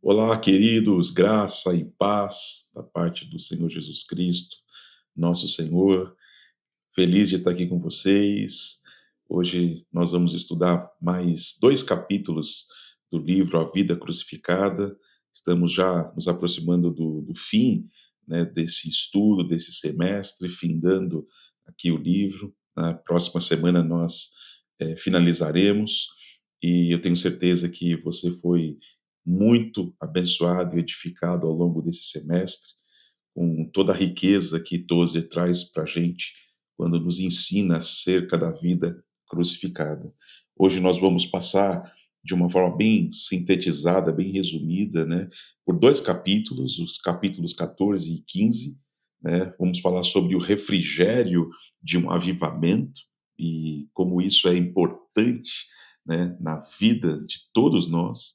Olá, queridos, graça e paz da parte do Senhor Jesus Cristo, nosso Senhor. Feliz de estar aqui com vocês. Hoje nós vamos estudar mais 2 capítulos do livro A Vida Crucificada. Estamos já nos aproximando do fim, né, desse estudo, desse semestre, findando aqui o livro. Na próxima semana nós finalizaremos, e eu tenho certeza que você foi muito abençoado e edificado ao longo desse semestre, com toda a riqueza que Tozer traz para a gente quando nos ensina acerca da vida crucificada. Hoje nós vamos passar de uma forma bem sintetizada, bem resumida, né, por 2 capítulos, os capítulos 14 e 15, né. Vamos falar sobre o refrigério de um avivamento e como isso é importante, né, na vida de todos nós,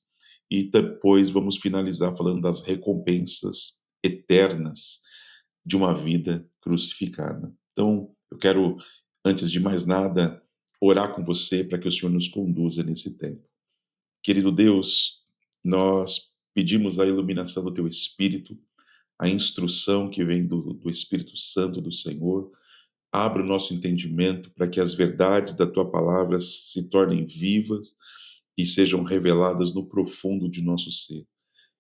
e depois vamos finalizar falando das recompensas eternas de uma vida crucificada. Então, eu quero, antes de mais nada, orar com você para que o Senhor nos conduza nesse tempo. Querido Deus, nós pedimos a iluminação do Teu Espírito, a instrução que vem do Espírito Santo do Senhor. Abra o nosso entendimento para que as verdades da Tua palavra se tornem vivas e sejam reveladas no profundo de nosso ser.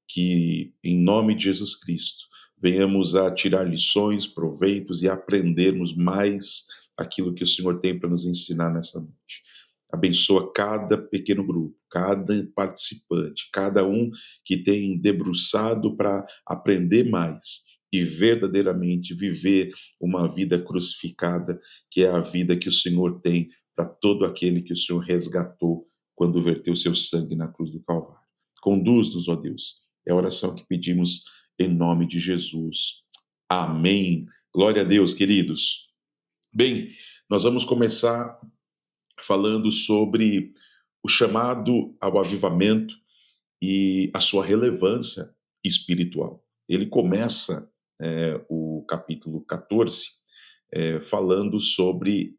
Que, em nome de Jesus Cristo, venhamos a tirar lições, proveitos e aprendermos mais aquilo que o Senhor tem para nos ensinar nessa noite. Abençoa cada pequeno grupo, cada participante, cada um que tem debruçado para aprender mais e verdadeiramente viver uma vida crucificada, que é a vida que o Senhor tem para todo aquele que o Senhor resgatou quando verteu seu sangue na cruz do Calvário. Conduz-nos, ó Deus. É a oração que pedimos em nome de Jesus. Amém. Glória a Deus, queridos. Bem, nós vamos começar falando sobre o chamado ao avivamento e a sua relevância espiritual. Ele começa o capítulo 14 falando sobre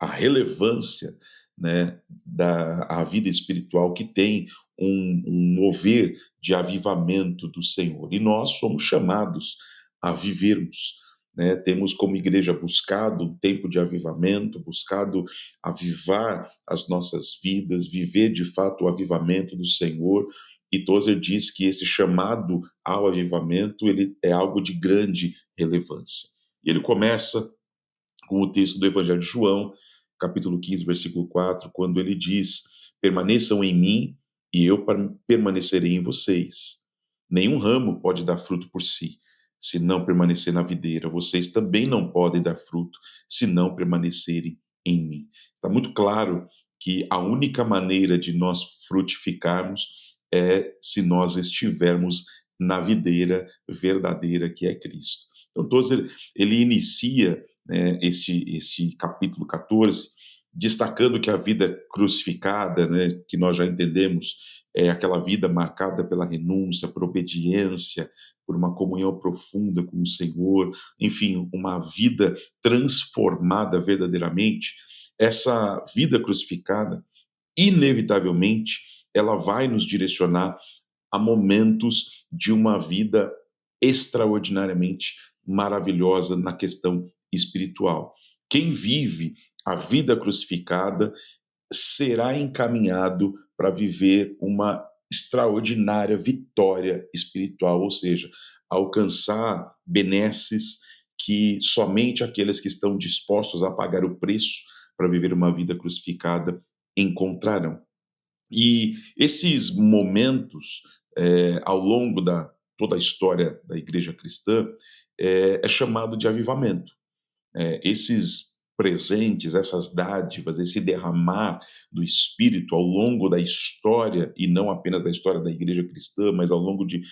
a relevância, né, da a vida espiritual que tem um mover de avivamento do Senhor. E nós somos chamados a vivermos, né? Temos como igreja buscado um tempo de avivamento, buscado avivar as nossas vidas, viver de fato o avivamento do Senhor. E Tozer diz que esse chamado ao avivamento, ele é algo de grande relevância. E ele começa com o texto do Evangelho de João, capítulo 15, versículo 4, quando ele diz: permaneçam em mim e eu permanecerei em vocês. Nenhum ramo pode dar fruto por si, se não permanecer na videira. Vocês também não podem dar fruto, se não permanecerem em mim. Está muito claro que a única maneira de nós frutificarmos é se nós estivermos na videira verdadeira que é Cristo. Então, Tozer, ele inicia, né, este capítulo 14, destacando que a vida crucificada, né, que nós já entendemos, é aquela vida marcada pela renúncia, por obediência, por uma comunhão profunda com o Senhor, enfim, uma vida transformada verdadeiramente. Essa vida crucificada, inevitavelmente, ela vai nos direcionar a momentos de uma vida extraordinariamente maravilhosa na questão espiritual. Quem vive a vida crucificada será encaminhado para viver uma extraordinária vitória espiritual, ou seja, alcançar benesses que somente aqueles que estão dispostos a pagar o preço para viver uma vida crucificada encontrarão. E esses momentos, ao longo da toda a história da igreja cristã, é chamado de avivamento. Esses presentes, essas dádivas, esse derramar do Espírito ao longo da história, e não apenas da história da igreja cristã, mas ao longo de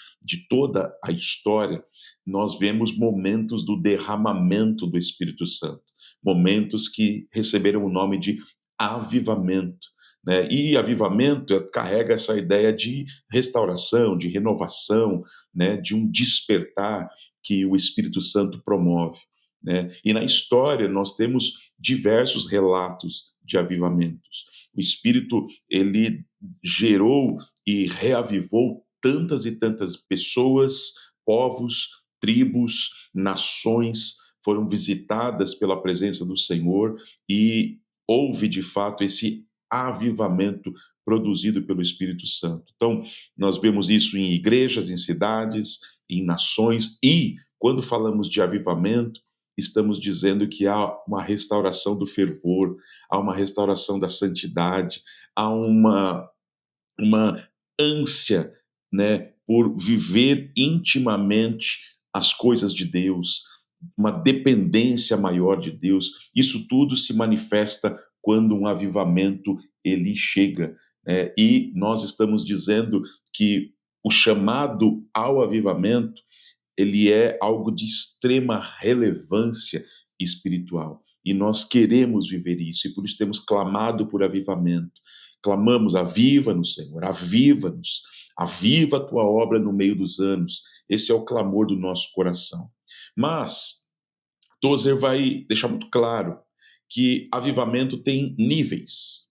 toda a história, nós vemos momentos do derramamento do Espírito Santo, momentos que receberam o nome de avivamento. Né? E avivamento carrega essa ideia de restauração, de renovação, né? De um despertar que o Espírito Santo promove. Né? E na história nós temos diversos relatos de avivamentos. O Espírito, ele gerou e reavivou tantas e tantas pessoas, povos, tribos, nações foram visitadas pela presença do Senhor e houve de fato esse avivamento produzido pelo Espírito Santo. Então, nós vemos isso em igrejas, em cidades, em nações, e quando falamos de avivamento, estamos dizendo que há uma restauração do fervor, há uma restauração da santidade, há uma ânsia, né, por viver intimamente as coisas de Deus, uma dependência maior de Deus. Isso tudo se manifesta quando um avivamento ele chega, e nós estamos dizendo que o chamado ao avivamento ele é algo de extrema relevância espiritual. E nós queremos viver isso, e por isso temos clamado por avivamento. Clamamos, aviva-nos, Senhor, aviva-nos, aviva a tua obra no meio dos anos. Esse é o clamor do nosso coração. Mas Tozer vai deixar muito claro que avivamento tem níveis.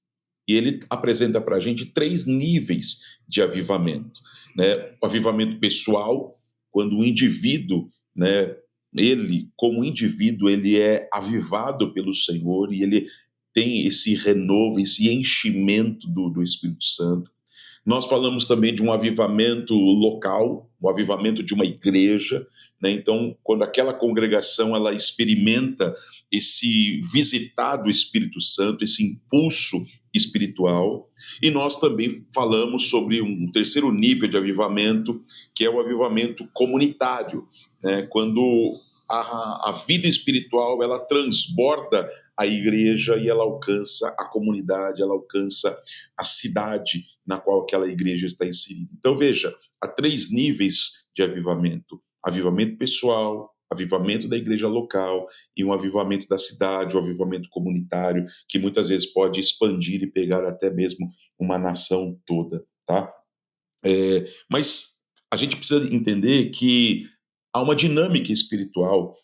E ele apresenta para a gente 3 níveis de avivamento, né? O avivamento pessoal, quando o indivíduo, né, ele, como indivíduo, ele é avivado pelo Senhor e ele tem esse renovo, esse enchimento do Espírito Santo. Nós falamos também de um avivamento local, o avivamento de uma igreja, né? Então, quando aquela congregação ela experimenta esse visitar do Espírito Santo, esse impulso espiritual, e nós também falamos sobre um terceiro nível de avivamento, que é o avivamento comunitário, né? Quando a vida espiritual ela transborda a igreja e ela alcança a comunidade, ela alcança a cidade na qual aquela igreja está inserida. Então, veja, há 3 níveis de avivamento: avivamento pessoal, avivamento da igreja local e um avivamento da cidade, um avivamento comunitário, que muitas vezes pode expandir e pegar até mesmo uma nação toda, tá? Mas a gente precisa entender que há uma dinâmica espiritual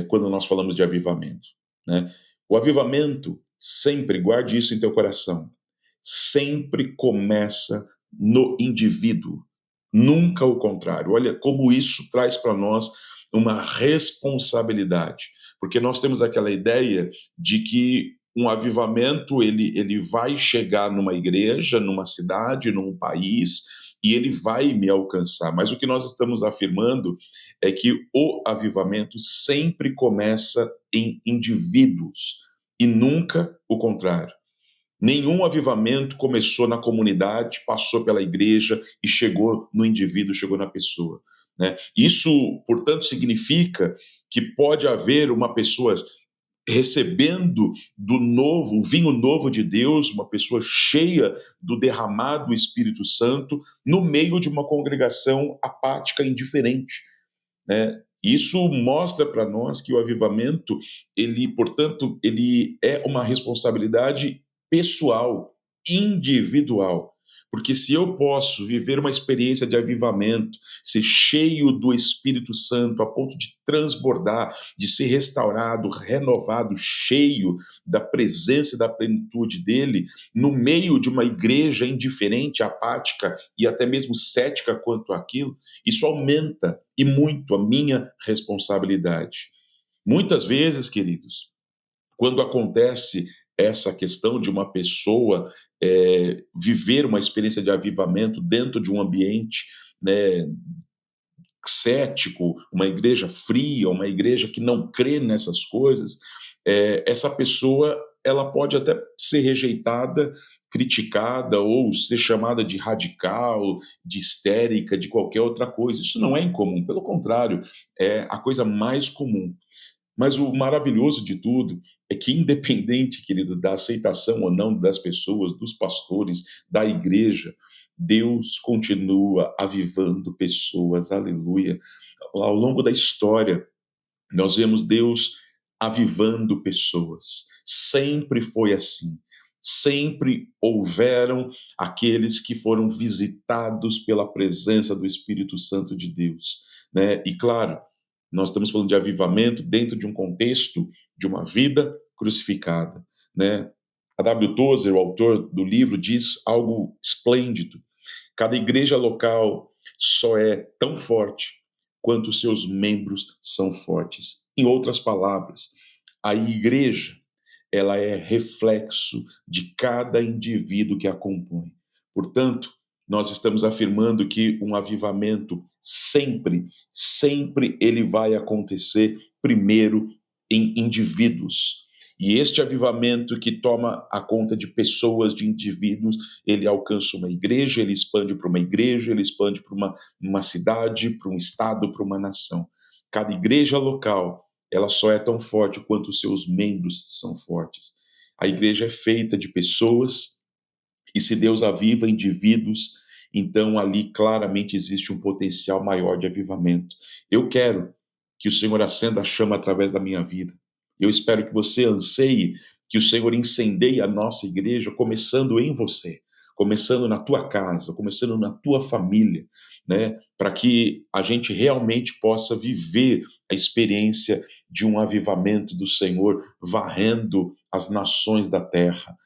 quando nós falamos de avivamento, né? O avivamento sempre, guarde isso em teu coração, sempre começa no indivíduo, nunca o contrário. Olha como isso traz para nós uma responsabilidade, porque nós temos aquela ideia de que um avivamento ele vai chegar numa igreja, numa cidade, num país, e ele vai me alcançar. Mas o que nós estamos afirmando é que o avivamento sempre começa em indivíduos e nunca o contrário. Nenhum avivamento começou na comunidade, passou pela igreja e chegou no indivíduo, chegou na pessoa, né? Isso, portanto, significa que pode haver uma pessoa recebendo do novo, o vinho novo de Deus, uma pessoa cheia do derramado Espírito Santo, no meio de uma congregação apática, indiferente, né? Isso mostra para nós que o avivamento, ele, portanto, ele é uma responsabilidade pessoal, individual. Porque se eu posso viver uma experiência de avivamento, ser cheio do Espírito Santo a ponto de transbordar, de ser restaurado, renovado, cheio da presença e da plenitude dele, no meio de uma igreja indiferente, apática e até mesmo cética quanto àquilo, isso aumenta e muito a minha responsabilidade. Muitas vezes, queridos, quando acontece essa questão de uma pessoa viver uma experiência de avivamento dentro de um ambiente, né, cético, uma igreja fria, uma igreja que não crê nessas coisas, essa pessoa ela pode até ser rejeitada, criticada ou ser chamada de radical, de histérica, de qualquer outra coisa. Isso não é incomum, pelo contrário, é a coisa mais comum. Mas o maravilhoso de tudo é que, independente, querido, da aceitação ou não das pessoas, dos pastores, da igreja, Deus continua avivando pessoas, aleluia. Ao longo da história, nós vemos Deus avivando pessoas. Sempre foi assim. Sempre houveram aqueles que foram visitados pela presença do Espírito Santo de Deus, né? E claro, nós estamos falando de avivamento dentro de um contexto de uma vida crucificada, né? A W. Tozer, o autor do livro, diz algo esplêndido. Cada igreja local só é tão forte quanto os seus membros são fortes. Em outras palavras, a igreja, ela é reflexo de cada indivíduo que a compõe. Portanto, nós estamos afirmando que um avivamento sempre ele vai acontecer primeiro em indivíduos. E este avivamento que toma a conta de pessoas, de indivíduos, ele alcança uma igreja, ele expande para uma igreja, ele expande para uma cidade, para um estado, para uma nação. Cada igreja local, ela só é tão forte quanto os seus membros são fortes. A igreja é feita de pessoas, e se Deus aviva indivíduos, então ali claramente existe um potencial maior de avivamento. Eu quero que o Senhor acenda a chama através da minha vida. Eu espero que você anseie que o Senhor incendeie a nossa igreja, começando em você, começando na tua casa, começando na tua família, né? Para que a gente realmente possa viver a experiência de um avivamento do Senhor varrendo as nações da terra.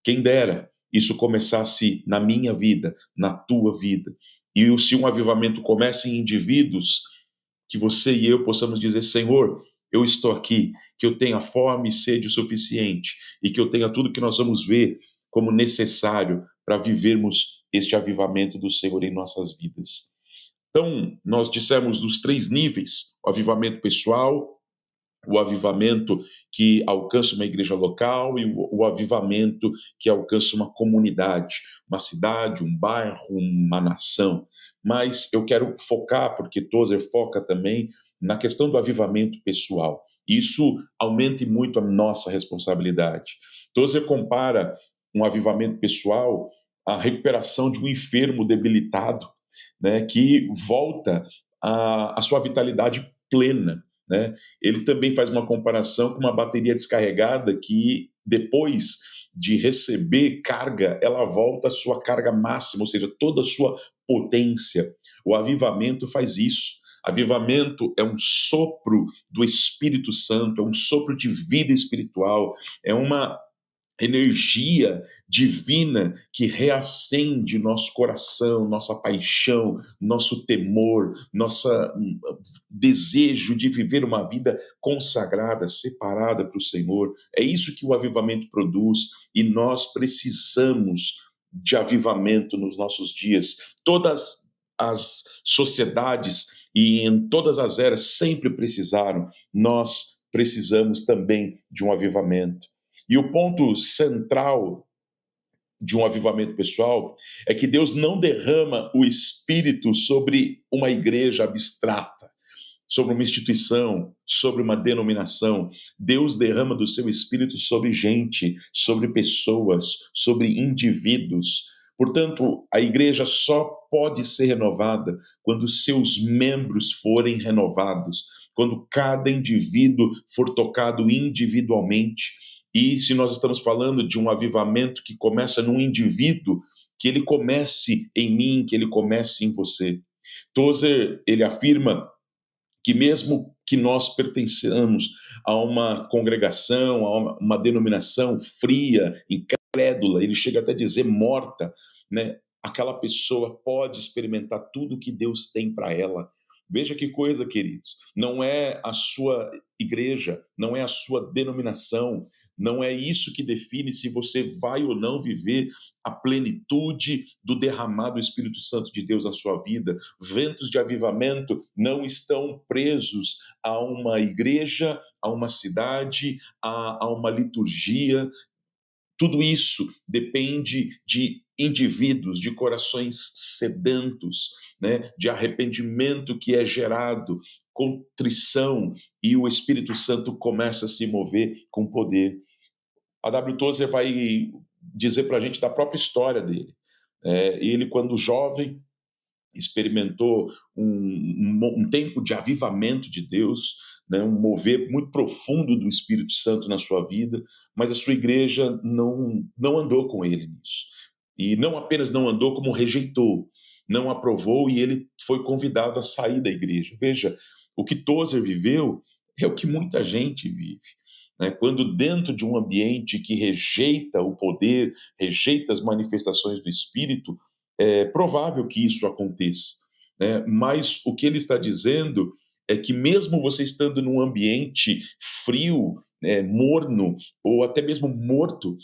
Quem dera isso começasse na minha vida, na tua vida. E se um avivamento começa em indivíduos, que você e eu possamos dizer: Senhor, eu estou aqui, que eu tenha fome e sede o suficiente, e que eu tenha tudo que nós vamos ver como necessário para vivermos este avivamento do Senhor em nossas vidas. Então, nós dissemos dos três níveis: o avivamento pessoal, o avivamento que alcança uma igreja local e o avivamento que alcança uma comunidade, uma cidade, um bairro, uma nação. Mas eu quero focar, porque Tozer foca também na questão do avivamento pessoal. Isso aumenta muito a nossa responsabilidade. Tozer compara um avivamento pessoal à recuperação de um enfermo debilitado, né, que volta à sua vitalidade plena, né? Ele também faz uma comparação com uma bateria descarregada que, depois de receber carga, ela volta à sua carga máxima, ou seja, toda a sua potência. O avivamento faz isso. Avivamento é um sopro do Espírito Santo, é um sopro de vida espiritual, é uma energia divina que reacende nosso coração, nossa paixão, nosso temor, nosso desejo de viver uma vida consagrada, separada para o Senhor. É isso que o avivamento produz e nós precisamos de avivamento nos nossos dias. Todas as sociedades e em todas as eras sempre precisaram. Nós precisamos também de um avivamento. E o ponto central de um avivamento pessoal é que Deus não derrama o Espírito sobre uma igreja abstrata, sobre uma instituição, sobre uma denominação. Deus derrama do seu Espírito sobre gente, sobre pessoas, sobre indivíduos. Portanto, a igreja só pode ser renovada quando seus membros forem renovados, quando cada indivíduo for tocado individualmente. E se nós estamos falando de um avivamento que começa num indivíduo, que ele comece em mim, que ele comece em você. Tozer, ele afirma que mesmo que nós pertençamos a uma congregação, a uma denominação fria, incrédula, ele chega até a dizer morta, né? Aquela pessoa pode experimentar tudo que Deus tem para ela. Veja que coisa, queridos. Não é a sua igreja, não é a sua denominação, não é isso que define se você vai ou não viver a plenitude do derramado Espírito Santo de Deus na sua vida. Ventos de avivamento não estão presos a uma igreja, a uma cidade, a uma liturgia. Tudo isso depende de indivíduos, de corações sedentos, né? De arrependimento que é gerado, contrição, e o Espírito Santo começa a se mover com poder. A W. Tozer vai dizer para a gente da própria história dele. Ele, quando jovem, experimentou um tempo de avivamento de Deus, né, um mover muito profundo do Espírito Santo na sua vida, mas a sua igreja não andou com ele nisso. E não apenas não andou, como rejeitou, não aprovou, e ele foi convidado a sair da igreja. Veja, o que Tozer viveu é o que muita gente vive. Né? Quando dentro de um ambiente que rejeita o poder, rejeita as manifestações do Espírito, é provável que isso aconteça. né? Mas o que ele está dizendo é que mesmo você estando num ambiente frio, morno, ou até mesmo morto,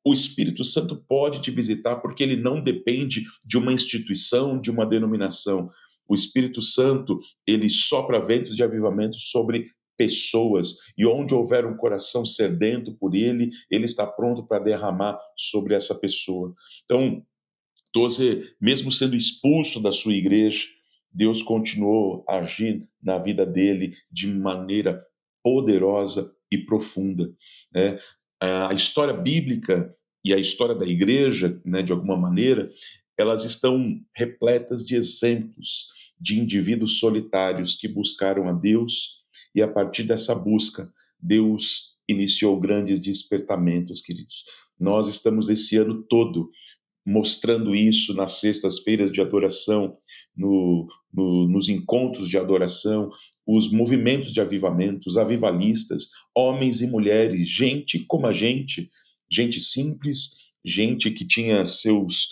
o Espírito Santo pode te visitar porque ele não depende de uma instituição, de uma denominação. O Espírito Santo, ele sopra ventos de avivamento sobre pessoas, e onde houver um coração sedento por ele, ele está pronto para derramar sobre essa pessoa. Então, Tozer, mesmo sendo expulso da sua igreja, Deus continuou a agir na vida dele de maneira poderosa e profunda, né? A história bíblica e a história da igreja, né, de alguma maneira, elas estão repletas de exemplos de indivíduos solitários que buscaram a Deus, e a partir dessa busca, Deus iniciou grandes despertamentos, queridos. Nós estamos esse ano todo mostrando isso nas sextas-feiras de adoração, nos encontros de adoração, os movimentos de avivamento, os avivalistas, homens e mulheres, gente como a gente simples, gente que tinha seus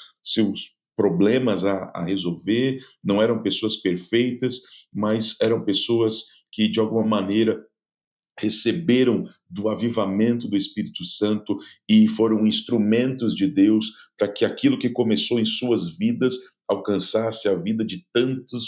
problemas a resolver, não eram pessoas perfeitas, mas eram pessoas que, de alguma maneira, receberam do avivamento do Espírito Santo e foram instrumentos de Deus para que aquilo que começou em suas vidas alcançasse a vida de tantas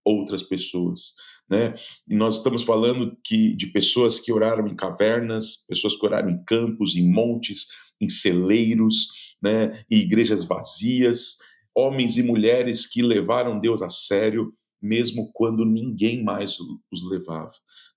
outras pessoas, né? E nós estamos falando de pessoas que oraram em cavernas, pessoas que oraram em campos, em montes, em celeiros, né? Em igrejas vazias, homens e mulheres que levaram Deus a sério, mesmo quando ninguém mais os levava,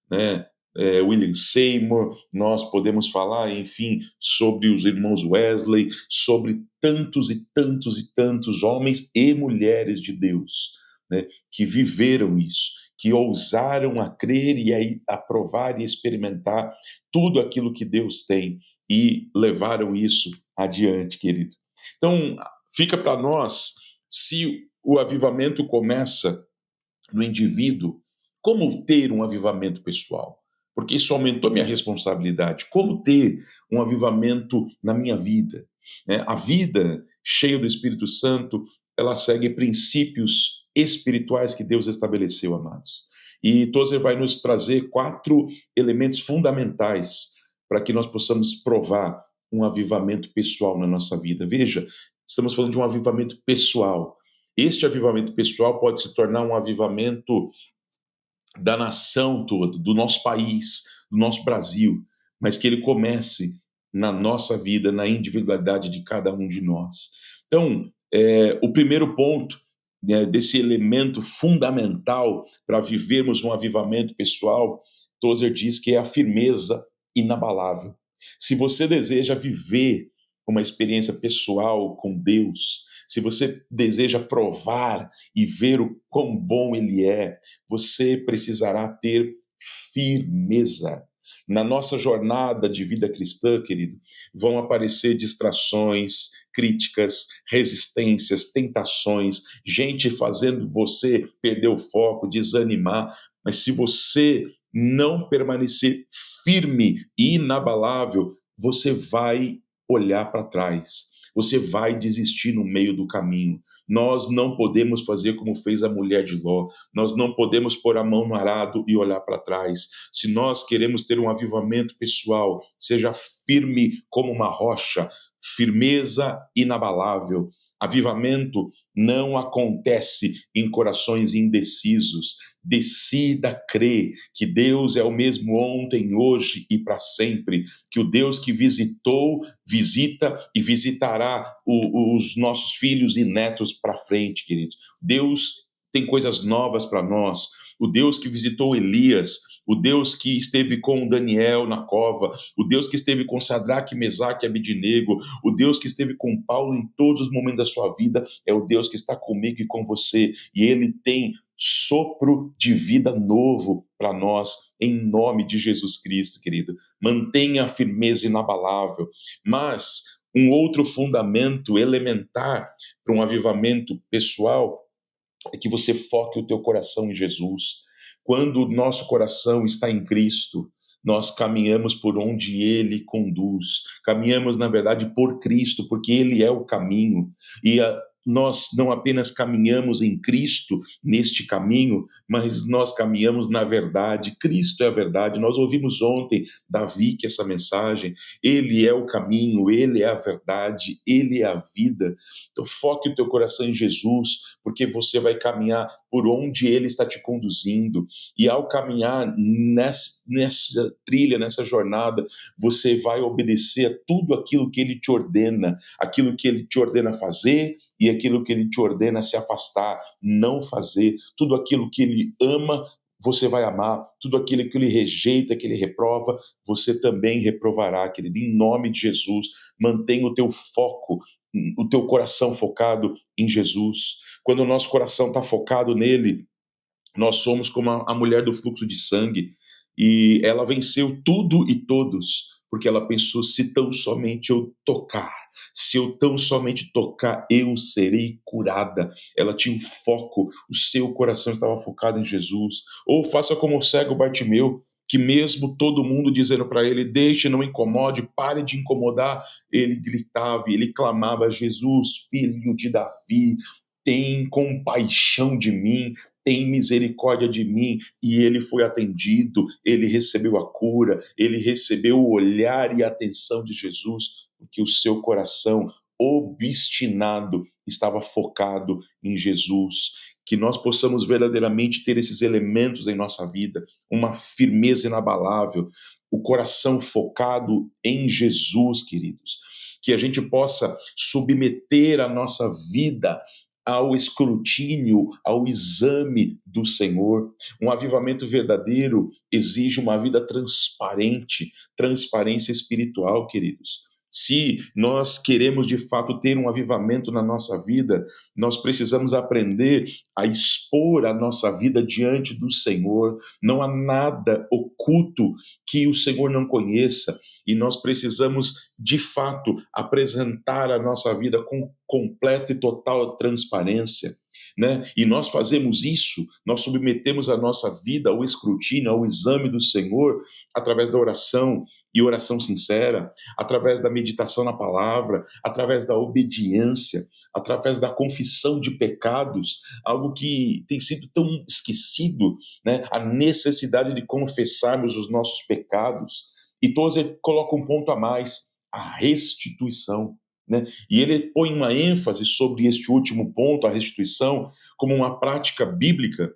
né? William Seymour, nós podemos falar, enfim, sobre os irmãos Wesley, sobre tantos e tantos e tantos homens e mulheres de Deus, né, que viveram isso, que ousaram a crer e a provar e experimentar tudo aquilo que Deus tem e levaram isso adiante, querido. Então, fica para nós, se o avivamento começa no indivíduo, como ter um avivamento pessoal? Porque isso aumentou minha responsabilidade. Como ter um avivamento na minha vida? A vida cheia do Espírito Santo, ela segue princípios espirituais que Deus estabeleceu, amados. E Tozer vai nos trazer 4 elementos fundamentais para que nós possamos provar um avivamento pessoal na nossa vida. Veja, estamos falando de um avivamento pessoal. Este avivamento pessoal pode se tornar um avivamento da nação toda, do nosso país, do nosso Brasil, mas que ele comece na nossa vida, na individualidade de cada um de nós. Então, o primeiro ponto, né, desse elemento fundamental para vivermos um avivamento pessoal, Tozer diz que é a firmeza inabalável. Se você deseja viver uma experiência pessoal com Deus, se você deseja provar e ver o quão bom Ele é, você precisará ter firmeza. Na nossa jornada de vida cristã, querido, vão aparecer distrações, críticas, resistências, tentações, gente fazendo você perder o foco, desanimar. Mas se você não permanecer firme e inabalável, você vai olhar para trás. Você vai desistir no meio do caminho. Nós não podemos fazer como fez a mulher de Ló. Nós não podemos pôr a mão no arado e olhar para trás. Se nós queremos ter um avivamento pessoal, seja firme como uma rocha, firmeza inabalável. Avivamento não acontece em corações indecisos. Decida crer que Deus é o mesmo ontem, hoje e para sempre, que o Deus que visitou, visita e visitará os nossos filhos e netos para frente, queridos. Deus tem coisas novas para nós. O Deus que visitou Elias, o Deus que esteve com Daniel na cova, o Deus que esteve com Sadraque, Mesaque e Abidnego, o Deus que esteve com Paulo em todos os momentos da sua vida, é o Deus que está comigo e com você, e Ele tem sopro de vida novo para nós, em nome de Jesus Cristo, querido. Mantenha a firmeza inabalável, mas um outro fundamento elementar para um avivamento pessoal é que você foque o teu coração em Jesus. Quando o nosso coração está em Cristo, nós caminhamos por onde Ele conduz. Caminhamos, na verdade, por Cristo, porque Ele é o caminho. E nós não apenas caminhamos em Cristo neste caminho, mas nós caminhamos na verdade. Cristo é a verdade. Nós ouvimos ontem, Davi, que essa mensagem, ele é o caminho, ele é a verdade, ele é a vida. Então foque o teu coração em Jesus, porque você vai caminhar por onde ele está te conduzindo. E ao caminhar nessa trilha, nessa jornada, você vai obedecer a tudo aquilo que ele te ordena, aquilo que ele te ordena fazer e aquilo que ele te ordena se afastar, não fazer. Tudo aquilo que ele ama, você vai amar. Tudo aquilo que ele rejeita, que ele reprova, você também reprovará, querido. Em nome de Jesus, mantenha o teu foco, o teu coração focado em Jesus. Quando o nosso coração está focado nele, nós somos como a mulher do fluxo de sangue, e ela venceu tudo e todos, porque ela pensou: se tão somente eu tocar, se eu tão somente tocar, eu serei curada. Ela tinha um foco, o seu coração estava focado em Jesus. Ou faça como o cego Bartimeu, que mesmo todo mundo dizendo para ele: deixe, não incomode, pare de incomodar, ele gritava e ele clamava: Jesus, filho de Davi, tem compaixão de mim, tem misericórdia de mim. E ele foi atendido, ele recebeu a cura, ele recebeu o olhar e a atenção de Jesus, porque o seu coração obstinado estava focado em Jesus. Que nós possamos verdadeiramente ter esses elementos em nossa vida, uma firmeza inabalável, o coração focado em Jesus, queridos. Que a gente possa submeter a nossa vida ao escrutínio, ao exame do Senhor. Um avivamento verdadeiro exige uma vida transparente, transparência espiritual, queridos. Se nós queremos de fato ter um avivamento na nossa vida, nós precisamos aprender a expor a nossa vida diante do Senhor. Não há nada oculto que o Senhor não conheça. E nós precisamos, de fato, apresentar a nossa vida com completa e total transparência, né? E nós fazemos isso, nós submetemos a nossa vida ao escrutínio, ao exame do Senhor, através da oração, e oração sincera, através da meditação na palavra, através da obediência, através da confissão de pecados, algo que tem sido tão esquecido, né? A necessidade de confessarmos os nossos pecados. E Tozer coloca um ponto a mais: a restituição, né? E ele põe uma ênfase sobre este último ponto, a restituição, como uma prática bíblica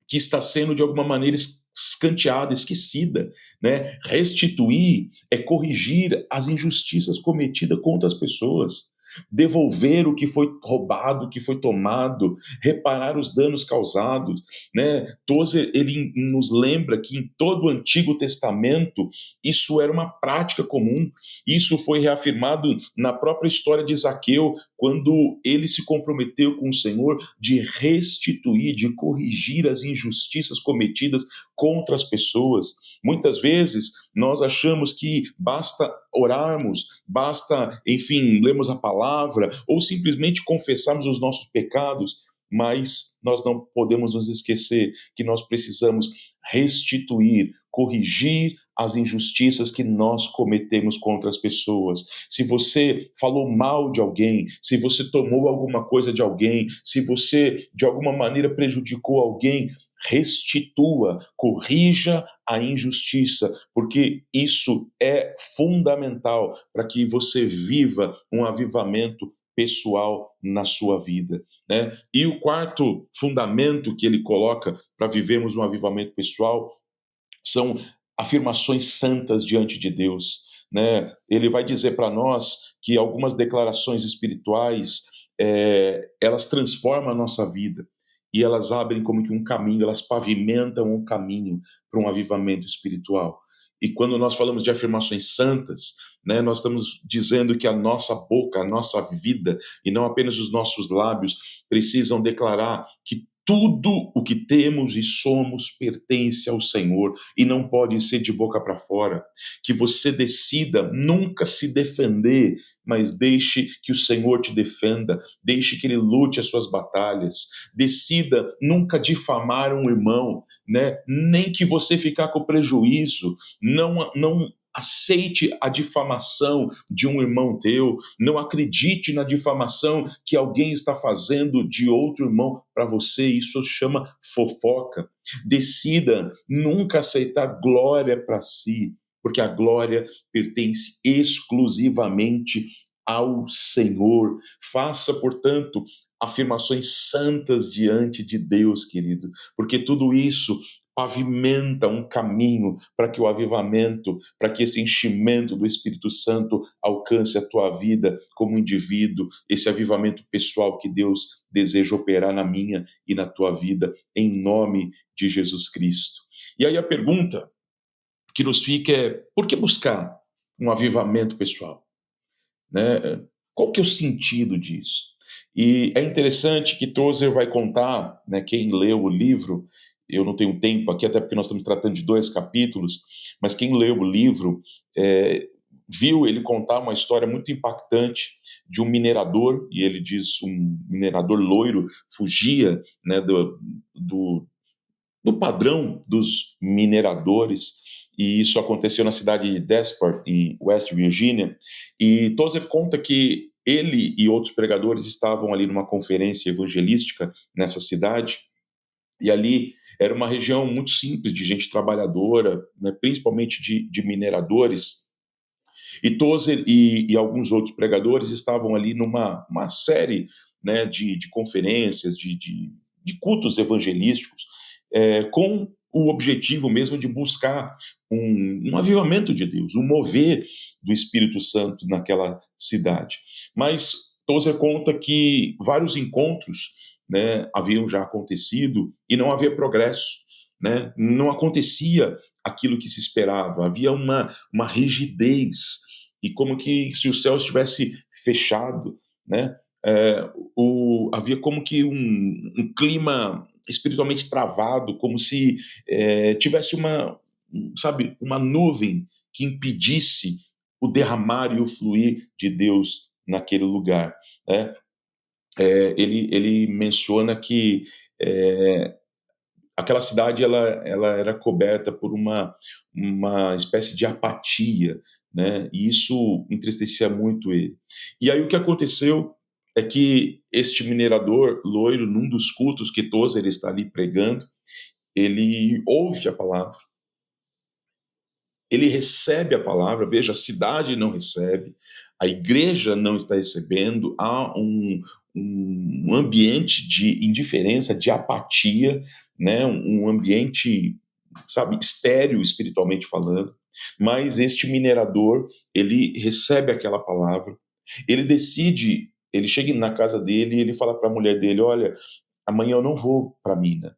que está sendo de alguma maneira escanteada, esquecida, né? Restituir é corrigir as injustiças cometidas contra as pessoas, devolver o que foi roubado, o que foi tomado, reparar os danos causados, né? Tozer, ele nos lembra que em todo o Antigo Testamento isso era uma prática comum. Isso foi reafirmado na própria história de Zaqueu, quando ele se comprometeu com o Senhor de restituir, de corrigir as injustiças cometidas contra as pessoas. Muitas vezes nós achamos que basta orarmos, basta, enfim, lermos a palavra ou simplesmente confessarmos os nossos pecados, mas nós não podemos nos esquecer que nós precisamos restituir, corrigir as injustiças que nós cometemos contra as pessoas. Se você falou mal de alguém, se você tomou alguma coisa de alguém, se você de alguma maneira prejudicou alguém, restitua, corrija a injustiça, porque isso é fundamental para que você viva um avivamento pessoal na sua vida, né? E o quarto fundamento que ele coloca para vivermos um avivamento pessoal são afirmações santas diante de Deus, né? Ele vai dizer para nós que algumas declarações espirituais, elas transformam a nossa vida e elas abrem como que um caminho, elas pavimentam um caminho para um avivamento espiritual. E quando nós falamos de afirmações santas, né, nós estamos dizendo que a nossa boca, a nossa vida, e não apenas os nossos lábios, precisam declarar que tudo o que temos e somos pertence ao Senhor e não pode ser de boca para fora. Que você decida nunca se defender, mas deixe que o Senhor te defenda, deixe que Ele lute as suas batalhas. Decida nunca difamar um irmão, né? Nem que você ficar com prejuízo, não aceite a difamação de um irmão teu, não acredite na difamação que alguém está fazendo de outro irmão para você, isso chama fofoca. Decida nunca aceitar glória para si, porque a glória pertence exclusivamente ao Senhor. Faça, portanto, afirmações santas diante de Deus, querido, porque tudo isso pavimenta um caminho para que o avivamento, para que esse enchimento do Espírito Santo alcance a tua vida como indivíduo, esse avivamento pessoal que Deus deseja operar na minha e na tua vida, em nome de Jesus Cristo. E aí a pergunta que nos fica é: por que buscar um avivamento pessoal? Né? Qual que é o sentido disso? E é interessante que Tozer vai contar, né, quem leu o livro, eu não tenho tempo aqui, até porque nós estamos tratando de 2 capítulos, mas quem leu o livro viu ele contar uma história muito impactante de um minerador, e ele diz um minerador loiro fugia, né, do padrão dos mineradores, e isso aconteceu na cidade de Despard, em West Virginia, e Tozer conta que ele e outros pregadores estavam ali numa conferência evangelística nessa cidade, e ali era uma região muito simples de gente trabalhadora, né, principalmente de mineradores, e Tozer e alguns outros pregadores estavam ali numa uma série, né, de conferências, de cultos evangelísticos, com o objetivo mesmo de buscar um avivamento de Deus, um mover do Espírito Santo naquela cidade. Mas Tozer conta que vários encontros, né, haviam já acontecido e não havia progresso, né? Não acontecia aquilo que se esperava, havia uma rigidez, e como que se o céu estivesse fechado, né? Havia como que um clima espiritualmente travado, como se tivesse sabe, uma nuvem que impedisse o derramar e o fluir de Deus naquele lugar, né? Ele menciona que é, aquela cidade ela era coberta por uma espécie de apatia, né? E isso entristecia muito ele. E aí o que aconteceu é que este minerador loiro, num dos cultos que Tozer está ali pregando, ele ouve a palavra, ele recebe a palavra, veja, a cidade não recebe, a igreja não está recebendo, há um ambiente de indiferença, de apatia, né? Um ambiente, sabe, estéril espiritualmente falando, mas este minerador, ele recebe aquela palavra, ele decide, ele chega na casa dele e ele fala para a mulher dele: olha, amanhã eu não vou para a mina,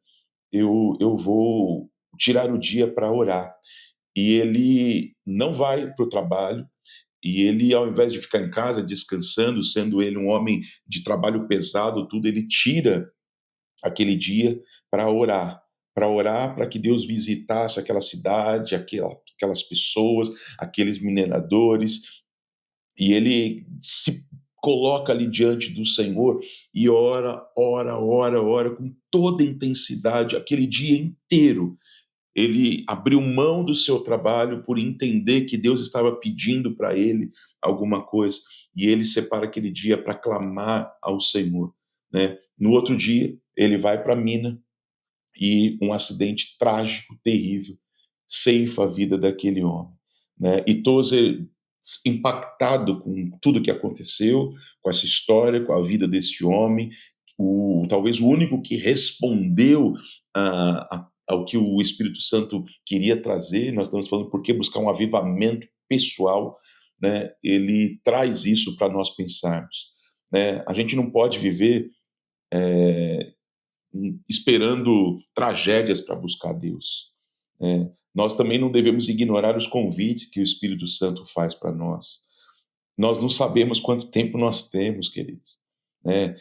eu vou tirar o dia para orar. E ele não vai para o trabalho, e ele, ao invés de ficar em casa descansando, sendo ele um homem de trabalho pesado, tudo, ele tira aquele dia para orar para que Deus visitasse aquela cidade, aquelas pessoas, aqueles mineradores, e ele se coloca ali diante do Senhor e ora, ora, ora, ora com toda intensidade, aquele dia inteiro ele abriu mão do seu trabalho por entender que Deus estava pedindo para ele alguma coisa, e ele separa aquele dia para clamar ao Senhor, né? No outro dia, ele vai para a mina e um acidente trágico, terrível, ceifa a vida daquele homem, né? E Tozer, impactado com tudo que aconteceu, com essa história, com a vida desse homem, talvez o único que respondeu ao que o Espírito Santo queria trazer, nós estamos falando por que buscar um avivamento pessoal, né? Ele traz isso para nós pensarmos, né? A gente não pode viver esperando tragédias para buscar Deus, né? Nós também não devemos ignorar os convites que o Espírito Santo faz para nós. Nós não sabemos quanto tempo nós temos, queridos, né?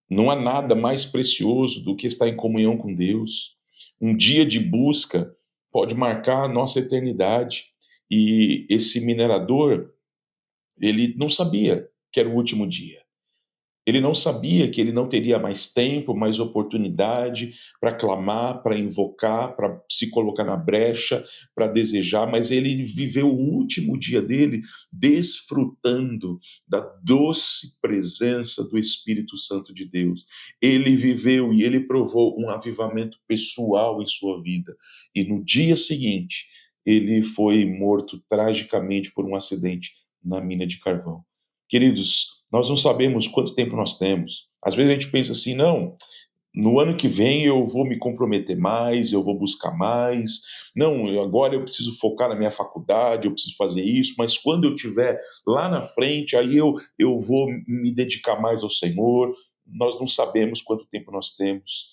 Não há nada mais precioso do que estar em comunhão com Deus. Um dia de busca pode marcar a nossa eternidade. E esse minerador, ele não sabia que era o último dia. Ele não sabia que ele não teria mais tempo, mais oportunidade para clamar, para invocar, para se colocar na brecha, para desejar, mas ele viveu o último dia dele desfrutando da doce presença do Espírito Santo de Deus. Ele viveu e ele provou um avivamento pessoal em sua vida. E no dia seguinte, ele foi morto tragicamente por um acidente na mina de carvão. Queridos, nós não sabemos quanto tempo nós temos. Às vezes a gente pensa assim, não, no ano que vem eu vou me comprometer mais, eu vou buscar mais. Não, agora eu preciso focar na minha faculdade, eu preciso fazer isso, mas quando eu tiver lá na frente, aí eu vou me dedicar mais ao Senhor. Nós não sabemos quanto tempo nós temos.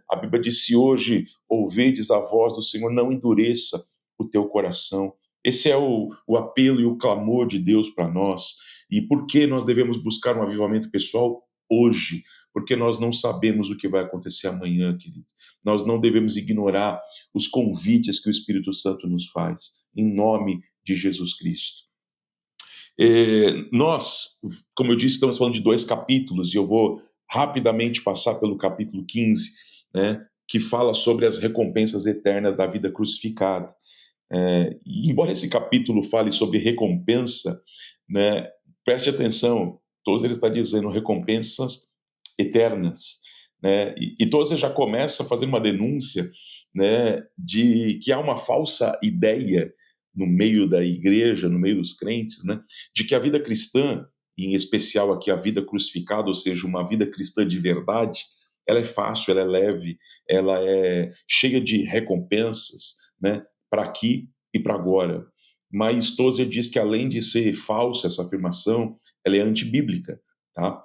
A Bíblia diz: se hoje ouvirdes a voz do Senhor, não endureça o teu coração. Esse é o apelo e o clamor de Deus para nós. E por que nós devemos buscar um avivamento pessoal hoje? Porque nós não sabemos o que vai acontecer amanhã, querido. Nós não devemos ignorar os convites que o Espírito Santo nos faz, em nome de Jesus Cristo. Nós, como eu disse, estamos falando de 2 capítulos, e eu vou rapidamente passar pelo capítulo 15, né, que fala sobre as recompensas eternas da vida crucificada. E embora esse capítulo fale sobre recompensa, né, preste atenção, todos ele está dizendo recompensas eternas, né? E Tozer já começa fazendo uma denúncia, né, de que há uma falsa ideia no meio da igreja, no meio dos crentes, né, de que a vida cristã, em especial aqui a vida crucificada, ou seja, uma vida cristã de verdade, ela é fácil, ela é leve, ela é cheia de recompensas, né, para aqui e para agora. Mas Tozer diz que além de ser falsa essa afirmação, ela é antibíblica, tá?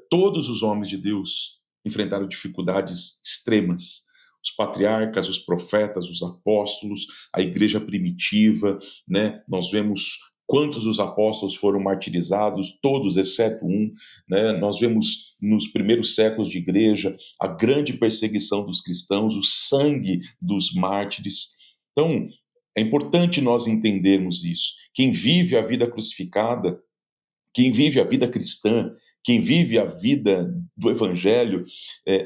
Todos os homens de Deus enfrentaram dificuldades extremas. Os patriarcas, os profetas, os apóstolos, a igreja primitiva, né? Nós vemos quantos dos apóstolos foram martirizados, todos exceto um, né? Nós vemos nos primeiros séculos de igreja a grande perseguição dos cristãos, o sangue dos mártires. Então, é importante nós entendermos isso. Quem vive a vida crucificada, quem vive a vida cristã, quem vive a vida do Evangelho,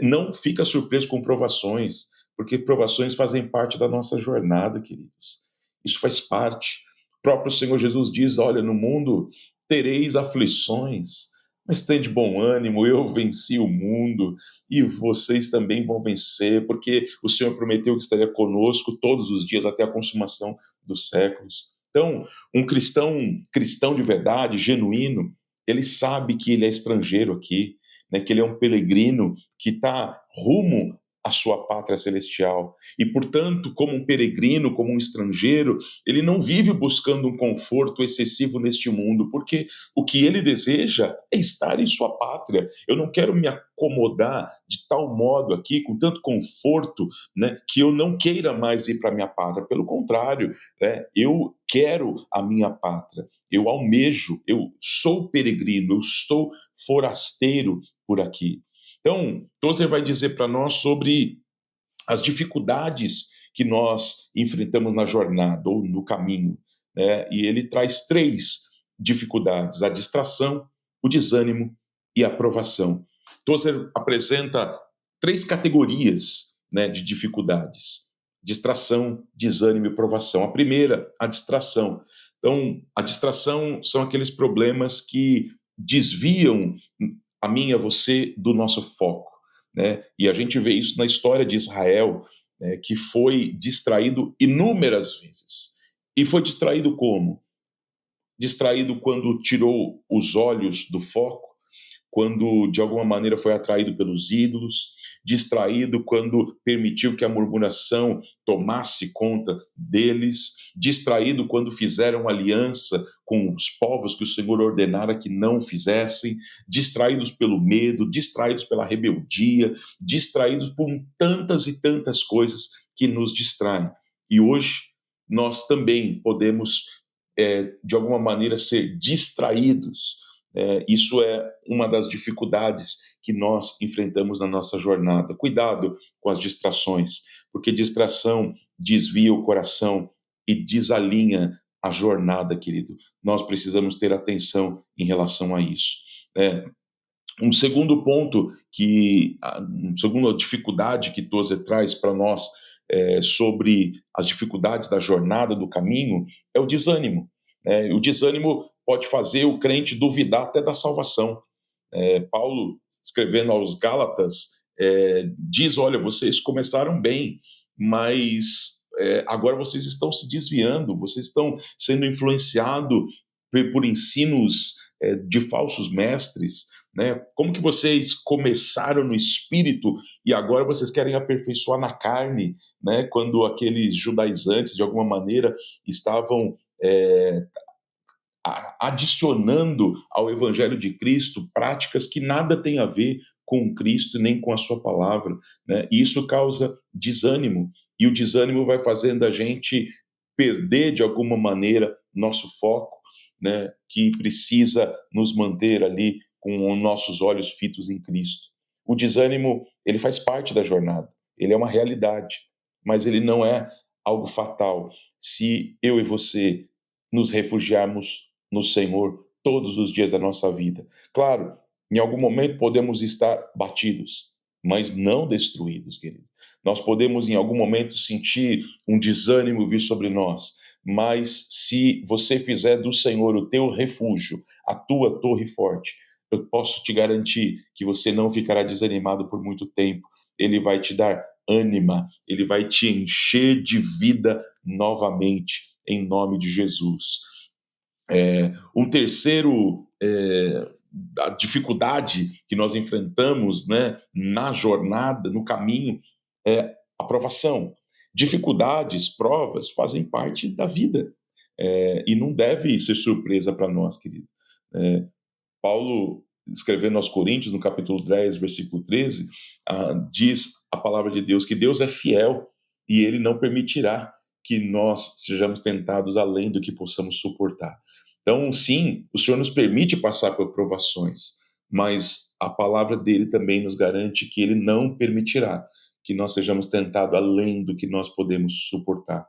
não fica surpreso com provações, porque provações fazem parte da nossa jornada, queridos. Isso faz parte. O próprio Senhor Jesus diz: olha, no mundo tereis aflições, mas tem de bom ânimo, eu venci o mundo e vocês também vão vencer, porque o Senhor prometeu que estaria conosco todos os dias até a consumação dos séculos. Então, um cristão de verdade, genuíno, ele sabe que ele é estrangeiro aqui, né, que ele é um peregrino que está rumo à sua pátria celestial. E, portanto, como um peregrino, como um estrangeiro, ele não vive buscando um conforto excessivo neste mundo, porque o que ele deseja é estar em sua pátria. Eu não quero me acomodar de tal modo aqui, com tanto conforto, né, que eu não queira mais ir para a minha pátria. Pelo contrário, eu quero a minha pátria, eu almejo, eu sou peregrino, eu estou forasteiro por aqui. Então, Tozer vai dizer para nós sobre as dificuldades que nós enfrentamos na jornada ou no caminho, né? E ele traz 3 dificuldades: a distração, o desânimo e a provação. Tozer apresenta 3 categorias, né, de dificuldades: distração, desânimo e provação. A primeira, a distração. Então, a distração são aqueles problemas que desviam a mim e a você do nosso foco, né? E a gente vê isso na história de Israel, né, que foi distraído inúmeras vezes. E foi distraído como? Distraído quando tirou os olhos do foco, quando de alguma maneira foi atraído pelos ídolos, distraído quando permitiu que a murmuração tomasse conta deles, distraído quando fizeram aliança com os povos que o Senhor ordenara que não fizessem, distraídos pelo medo, distraídos pela rebeldia, distraídos por tantas e tantas coisas que nos distraem. E hoje nós também podemos, de alguma maneira, ser distraídos. Isso é uma das dificuldades que nós enfrentamos na nossa jornada. Cuidado com as distrações, porque distração desvia o coração e desalinha a jornada, querido. Nós precisamos ter atenção em relação a isso. Um segundo ponto uma segunda dificuldade que Tozer traz para nós, sobre as dificuldades da jornada, do caminho, é o desânimo, né. O desânimo pode fazer o crente duvidar até da salvação. Paulo, escrevendo aos Gálatas, diz: olha, vocês começaram bem, mas agora vocês estão se desviando, vocês estão sendo influenciados por ensinos de falsos mestres. Né? Como que vocês começaram no espírito e agora vocês querem aperfeiçoar na carne, né? Quando aqueles judaizantes, de alguma maneira, estavam é, adicionando ao Evangelho de Cristo práticas que nada têm a ver com Cristo nem com a sua palavra, né? E isso causa desânimo, e o desânimo vai fazendo a gente perder de alguma maneira nosso foco, né? Que precisa nos manter ali com os nossos olhos fitos em Cristo. O desânimo, ele faz parte da jornada, ele é uma realidade, mas ele não é algo fatal se eu e você nos refugiarmos no Senhor todos os dias da nossa vida. Claro, em algum momento podemos estar batidos, mas não destruídos, querido. Nós podemos em algum momento sentir um desânimo vir sobre nós, mas se você fizer do Senhor o teu refúgio, a tua torre forte, eu posso te garantir que você não ficará desanimado por muito tempo. Ele vai te dar ânima, ele vai te encher de vida novamente, em nome de Jesus. Um terceiro, a dificuldade que nós enfrentamos, né, na jornada, no caminho, é a provação. Dificuldades, provas fazem parte da vida, e não deve ser surpresa para nós, querido. É, Paulo, escrevendo aos Coríntios, no capítulo 10, versículo 13, diz a palavra de Deus que Deus é fiel e ele não permitirá que nós sejamos tentados além do que possamos suportar. Então, sim, o Senhor nos permite passar por provações, mas a palavra dele também nos garante que ele não permitirá que nós sejamos tentados além do que nós podemos suportar.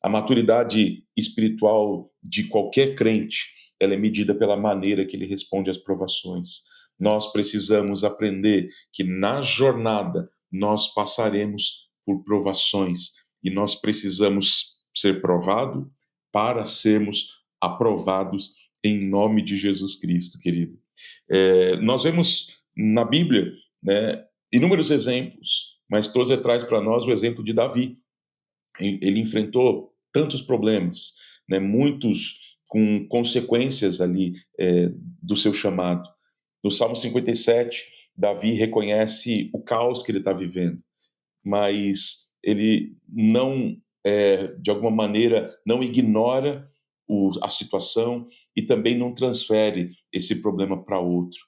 A maturidade espiritual de qualquer crente, ela é medida pela maneira que ele responde às provações. Nós precisamos aprender que na jornada nós passaremos por provações e nós precisamos ser provados para sermos aprovados em nome de Jesus Cristo, querido. Nós vemos na Bíblia, né, inúmeros exemplos, mas Tozer traz para nós o exemplo de Davi. Ele enfrentou tantos problemas, né, muitos com consequências ali do seu chamado. No Salmo 57, Davi reconhece o caos que ele está vivendo, mas ele não, de alguma maneira, não ignora a situação e também não transfere esse problema para outro.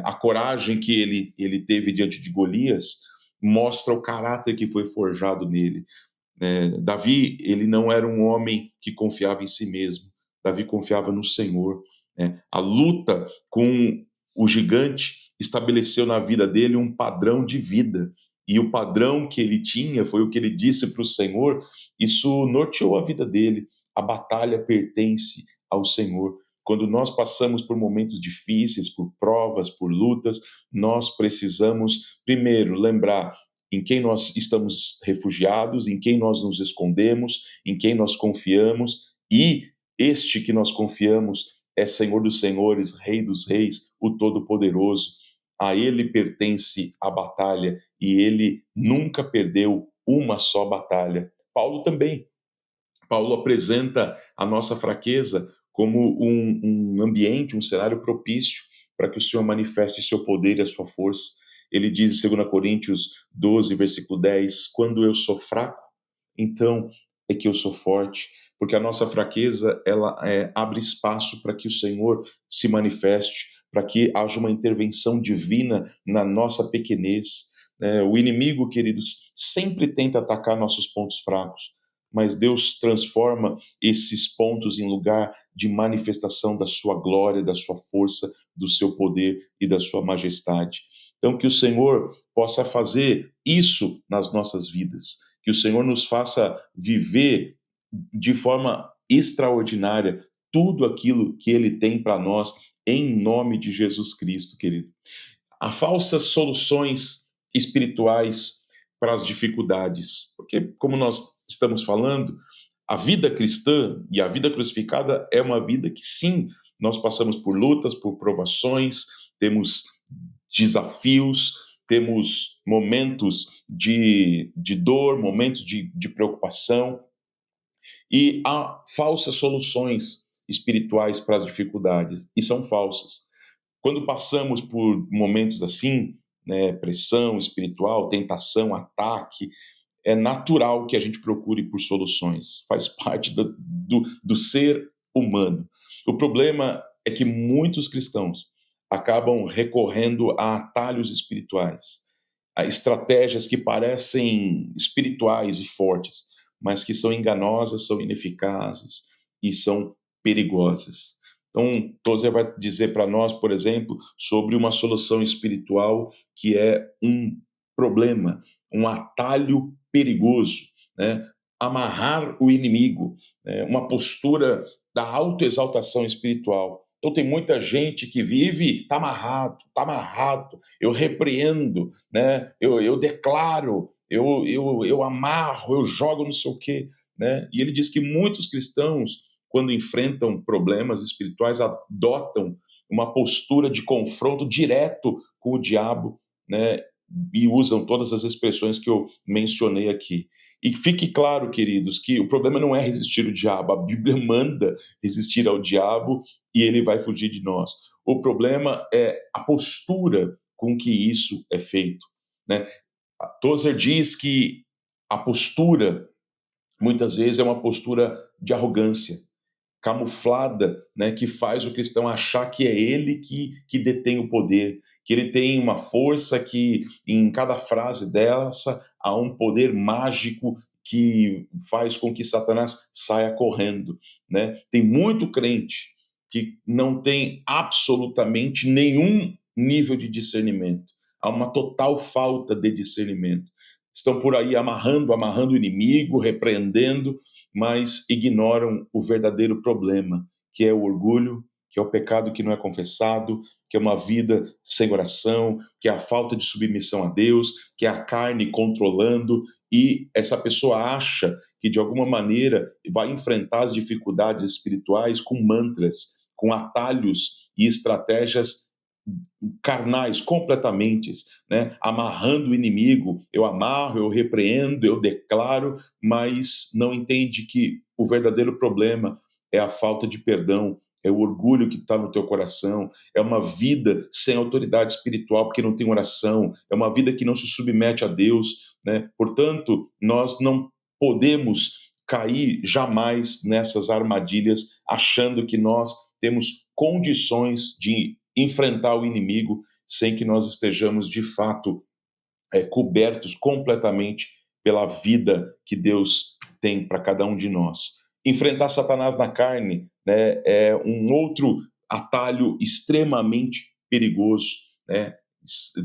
A coragem que ele teve diante de Golias mostra o caráter que foi forjado nele. Davi, ele não era um homem que confiava em si mesmo. Davi confiava no Senhor. Né? A luta com o gigante estabeleceu na vida dele um padrão de vida. E o padrão que ele tinha foi o que ele disse para o Senhor. Isso norteou a vida dele. A batalha pertence ao Senhor. Quando nós passamos por momentos difíceis, por provas, por lutas, nós precisamos, primeiro, lembrar em quem nós estamos refugiados, em quem nós nos escondemos, em quem nós confiamos, e este que nós confiamos é Senhor dos Senhores, Rei dos Reis, o Todo-Poderoso. A Ele pertence a batalha e Ele nunca perdeu uma só batalha. Paulo também. Paulo apresenta a nossa fraqueza como um ambiente, um cenário propício para que o Senhor manifeste seu poder e a sua força. Ele diz em 2 Coríntios 12, versículo 10: quando eu sou fraco, então é que eu sou forte, porque a nossa fraqueza ela abre espaço para que o Senhor se manifeste, para que haja uma intervenção divina na nossa pequenez. O inimigo, queridos, sempre tenta atacar nossos pontos fracos, mas Deus transforma esses pontos em lugar de manifestação da sua glória, da sua força, do seu poder e da sua majestade. Então, que o Senhor possa fazer isso nas nossas vidas, que o Senhor nos faça viver de forma extraordinária tudo aquilo que Ele tem para nós, em nome de Jesus Cristo, querido. Há falsas soluções espirituais para as dificuldades, porque, como nós estamos falando, a vida cristã e a vida crucificada é uma vida que, sim, nós passamos por lutas, por provações, temos desafios, temos momentos de dor, momentos de preocupação, e há falsas soluções espirituais para as dificuldades, e são falsas. Quando passamos por momentos assim, né, pressão espiritual, tentação, ataque, é natural que a gente procure por soluções, faz parte do ser humano. O problema é que muitos cristãos acabam recorrendo a atalhos espirituais, a estratégias que parecem espirituais e fortes, mas que são enganosas, são ineficazes e são perigosas. Então, Tozer vai dizer para nós, por exemplo, sobre uma solução espiritual que é um problema, um atalho perigoso, né? Amarrar o inimigo, né? Uma postura da autoexaltação espiritual. Então tem muita gente que vive, está amarrado, eu repreendo, né? Eu declaro, eu amarro, eu jogo não sei o quê, né? E ele diz que muitos cristãos, quando enfrentam problemas espirituais, adotam uma postura de confronto direto com o diabo, né? E usam todas as expressões que eu mencionei aqui. E fique claro, queridos, que o problema não é resistir ao diabo. A Bíblia manda resistir ao diabo e ele vai fugir de nós. O problema é a postura com que isso é feito, né? Tozer diz que a postura, muitas vezes, é uma postura de arrogância, camuflada, né, que faz o cristão achar que é ele que detém o poder, que ele tem uma força, que em cada frase dessa há um poder mágico que faz com que Satanás saia correndo, né? Tem muito crente que não tem absolutamente nenhum nível de discernimento. Há uma total falta de discernimento. Estão por aí amarrando o inimigo, repreendendo, mas ignoram o verdadeiro problema, que é o orgulho, que é o pecado que não é confessado, que é uma vida sem oração, que é a falta de submissão a Deus, que é a carne controlando, e essa pessoa acha que de alguma maneira vai enfrentar as dificuldades espirituais com mantras, com atalhos e estratégias carnais completamente, né? Amarrando o inimigo, eu amarro, eu repreendo, eu declaro, mas não entende que o verdadeiro problema é a falta de perdão, é o orgulho que está no teu coração, é uma vida sem autoridade espiritual porque não tem oração, é uma vida que não se submete a Deus, né? Portanto, nós não podemos cair jamais nessas armadilhas achando que nós temos condições de enfrentar o inimigo sem que nós estejamos de fato cobertos completamente pela vida que Deus tem para cada um de nós. Enfrentar Satanás na carne, né, é um outro atalho extremamente perigoso, né?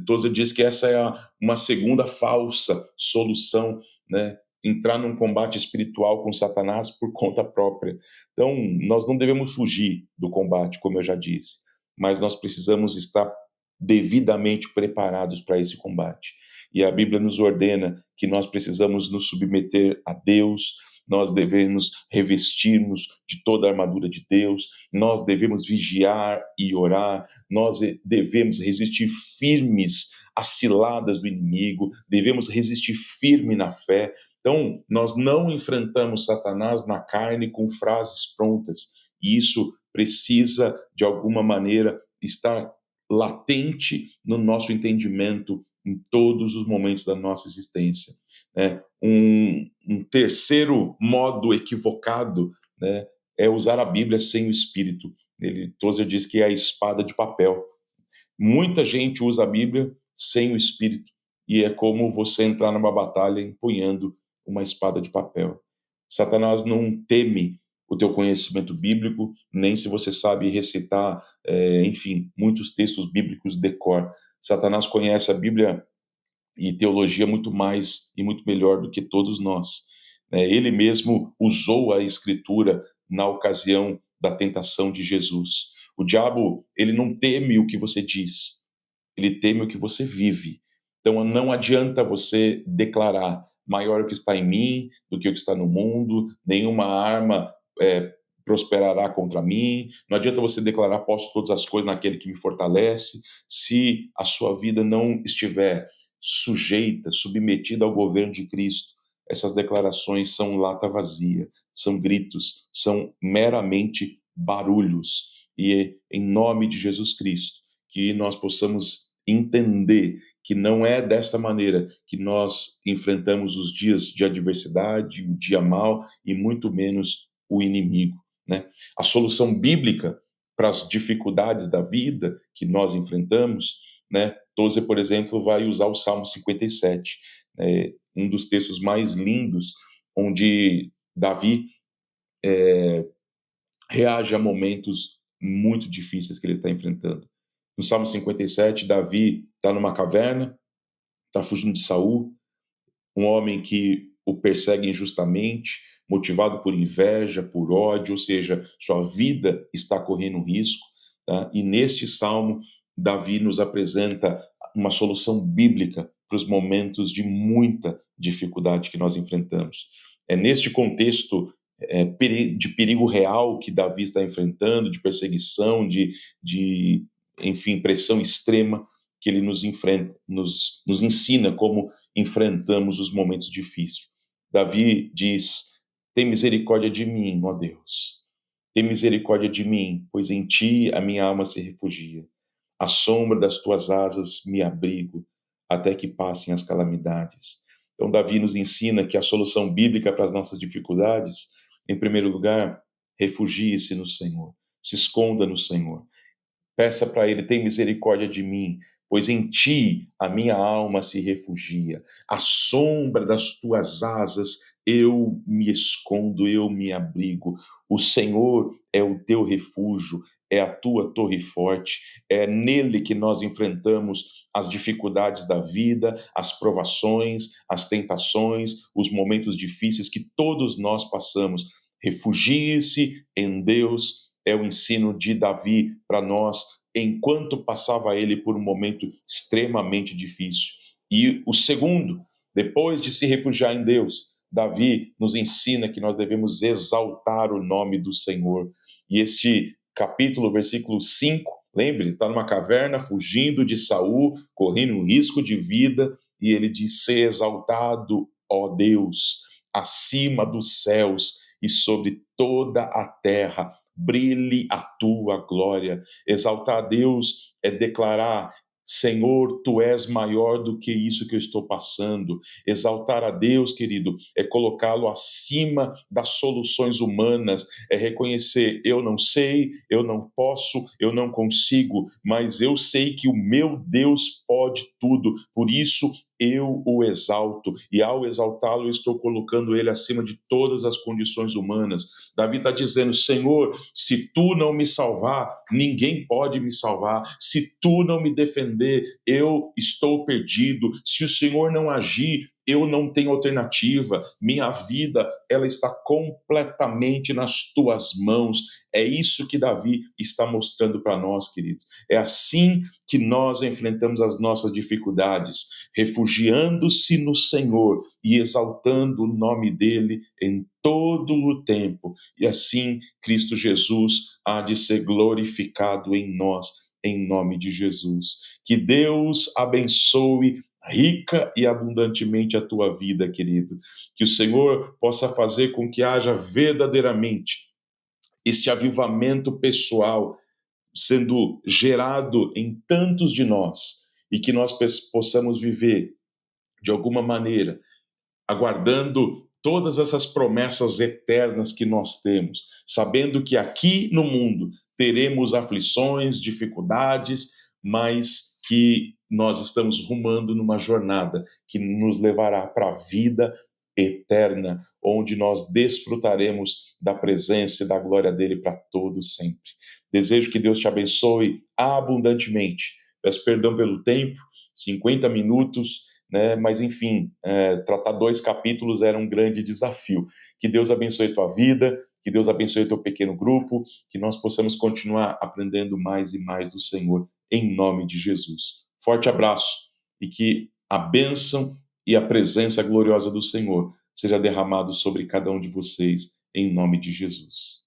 Tozer diz que essa é uma segunda falsa solução, né? Entrar num combate espiritual com Satanás por conta própria. Então, nós não devemos fugir do combate, como eu já disse, mas nós precisamos estar devidamente preparados para esse combate. E a Bíblia nos ordena que nós precisamos nos submeter a Deus, nós devemos revestir-nos de toda a armadura de Deus, nós devemos vigiar e orar, nós devemos resistir firmes às ciladas do inimigo, devemos resistir firme na fé. Então, nós não enfrentamos Satanás na carne com frases prontas, e isso precisa, de alguma maneira, estar latente no nosso entendimento em todos os momentos da nossa existência. Né? Um terceiro modo equivocado, né, é usar a Bíblia sem o Espírito. Tozer diz que é a espada de papel. Muita gente usa a Bíblia sem o Espírito, e é como você entrar numa batalha empunhando uma espada de papel. Satanás não teme o teu conhecimento bíblico, nem se você sabe recitar, enfim, muitos textos bíblicos de cor. Satanás conhece a Bíblia e teologia muito mais e muito melhor do que todos nós. Ele mesmo usou a Escritura na ocasião da tentação de Jesus. O diabo, ele não teme o que você diz, ele teme o que você vive. Então não adianta você declarar: maior é o que está em mim do que o que está no mundo, nenhuma arma prosperará contra mim. Não adianta você declarar: posso todas as coisas naquele que me fortalece, se a sua vida não estiver sujeita, submetida ao governo de Cristo. Essas declarações são lata vazia, são gritos, são meramente barulhos. E em nome de Jesus Cristo, que nós possamos entender que não é desta maneira que nós enfrentamos os dias de adversidade, o dia mau e muito menos o inimigo, né? A solução bíblica para as dificuldades da vida que nós enfrentamos, né? Tozer, por exemplo, vai usar o Salmo 57, um dos textos mais lindos, onde Davi reage a momentos muito difíceis que ele está enfrentando. No Salmo 57, Davi está numa caverna, está fugindo de Saul, um homem que o persegue injustamente, motivado por inveja, por ódio, ou seja, sua vida está correndo risco. Tá? E neste salmo, Davi nos apresenta uma solução bíblica para os momentos de muita dificuldade que nós enfrentamos. É neste contexto de perigo real que Davi está enfrentando, de perseguição, de enfim, pressão extrema, que ele nos enfrenta, nos ensina como enfrentamos os momentos difíceis. Davi diz: tem misericórdia de mim, ó Deus. Tem misericórdia de mim, pois em ti a minha alma se refugia. À sombra das tuas asas me abrigo, até que passem as calamidades. Então, Davi nos ensina que a solução bíblica para as nossas dificuldades, em primeiro lugar, refugie-se no Senhor, se esconda no Senhor. Peça para ele: tem misericórdia de mim, pois em ti a minha alma se refugia. À sombra das tuas asas eu me escondo, eu me abrigo. O Senhor é o teu refúgio, é a tua torre forte. É nele que nós enfrentamos as dificuldades da vida, as provações, as tentações, os momentos difíceis que todos nós passamos. Refugie-se em Deus, é o ensino de Davi para nós, enquanto passava ele por um momento extremamente difícil. E o segundo, depois de se refugiar em Deus, Davi nos ensina que nós devemos exaltar o nome do Senhor. E este capítulo, versículo 5, lembre, está numa caverna, fugindo de Saul, correndo um risco de vida, e ele diz: ser exaltado, ó Deus, acima dos céus e sobre toda a terra, brilhe a tua glória. Exaltar a Deus é declarar: Senhor, tu és maior do que isso que eu estou passando. Exaltar a Deus, querido, é colocá-lo acima das soluções humanas, é reconhecer: eu não sei, eu não posso, eu não consigo, mas eu sei que o meu Deus pode tudo. Por isso eu o exalto, e ao exaltá-lo, eu estou colocando ele acima de todas as condições humanas. Davi está dizendo: Senhor, se tu não me salvar, ninguém pode me salvar. Se tu não me defender, eu estou perdido. Se o Senhor não agir, eu não tenho alternativa. Minha vida, ela está completamente nas tuas mãos. É isso que Davi está mostrando para nós, queridos. É assim que nós enfrentamos as nossas dificuldades, refugiando-se no Senhor e exaltando o nome dele em todo o tempo. E assim Cristo Jesus há de ser glorificado em nós, em nome de Jesus. Que Deus abençoe rica e abundantemente a tua vida, querido. Que o Senhor possa fazer com que haja verdadeiramente esse avivamento pessoal sendo gerado em tantos de nós, e que nós possamos viver de alguma maneira aguardando todas essas promessas eternas que nós temos, sabendo que aqui no mundo teremos aflições, dificuldades, mas que nós estamos rumando numa jornada que nos levará para a vida eterna, onde nós desfrutaremos da presença e da glória dele para todos sempre. Desejo que Deus te abençoe abundantemente. Peço perdão pelo tempo, 50 minutos, né? Mas enfim, tratar 2 capítulos era um grande desafio. Que Deus abençoe tua vida, que Deus abençoe teu pequeno grupo, que nós possamos continuar aprendendo mais e mais do Senhor, em nome de Jesus. Forte abraço e que a bênção e a presença gloriosa do Senhor seja derramado sobre cada um de vocês, em nome de Jesus.